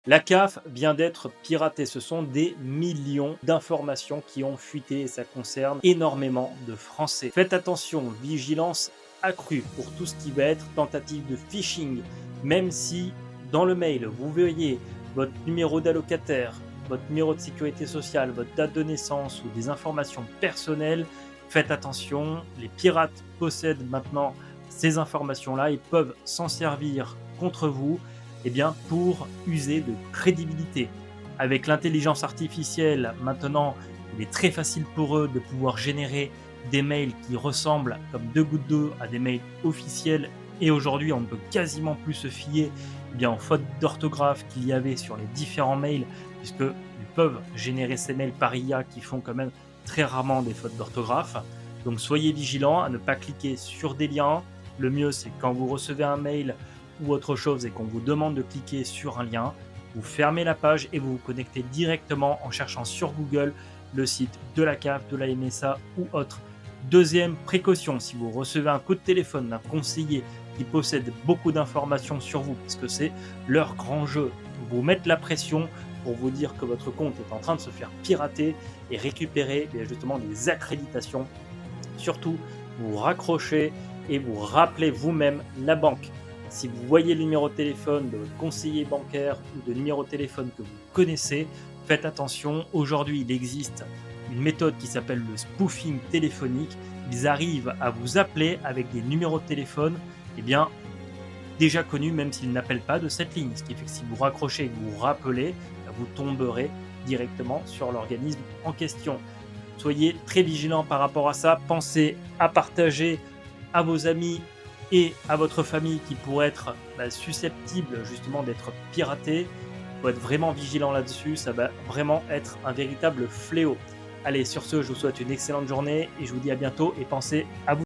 La CAF vient d'être piratée. Ce sont des millions d'informations qui ont fuité et ça concerne énormément de Français. Faites attention, vigilance accrue pour tout ce qui va être tentative de phishing. Même si dans le mail, vous verriez votre numéro d'allocataire, votre numéro de sécurité sociale, votre date de naissance ou des informations personnelles, faites attention. Les pirates possèdent maintenant ces informations-là et peuvent s'en servir contre vous pour user de crédibilité. Avec l'intelligence artificielle, maintenant, il est très facile pour eux de pouvoir générer des mails qui ressemblent comme deux gouttes d'eau à des mails officiels. Et aujourd'hui, on ne peut quasiment plus se fier aux fautes d'orthographe qu'il y avait sur les différents mails, puisqu'ils peuvent générer ces mails par IA qui font quand même très rarement des fautes d'orthographe. Donc soyez vigilants à ne pas cliquer sur des liens. Le mieux, c'est quand vous recevez un mail ou autre chose et qu'on vous demande de cliquer sur un lien, vous fermez la page et vous vous connectez directement en cherchant sur Google le site de la CAF, de la MSA ou autre. Deuxième précaution, si vous recevez un coup de téléphone d'un conseiller qui possède beaucoup d'informations sur vous, puisque c'est leur grand jeu, vous mettre la pression pour vous dire que votre compte est en train de se faire pirater et récupérer justement des accréditations. Surtout, vous raccrochez et vous rappelez vous-même la banque. Si vous voyez le numéro de téléphone de votre conseiller bancaire ou de numéro de téléphone que vous connaissez, faites attention. Aujourd'hui, il existe une méthode qui s'appelle le spoofing téléphonique. Ils arrivent à vous appeler avec des numéros de téléphone déjà connus, même s'ils n'appellent pas de cette ligne. Ce qui fait que si vous raccrochez et que vous rappelez, vous tomberez directement sur l'organisme en question. Soyez très vigilants par rapport à ça. Pensez à partager à vos amis et à votre famille qui pourrait être susceptible justement d'être piraté. Il faut être vraiment vigilant là-dessus, ça va vraiment être un véritable fléau. Allez, sur ce, je vous souhaite une excellente journée et je vous dis à bientôt et pensez à vous.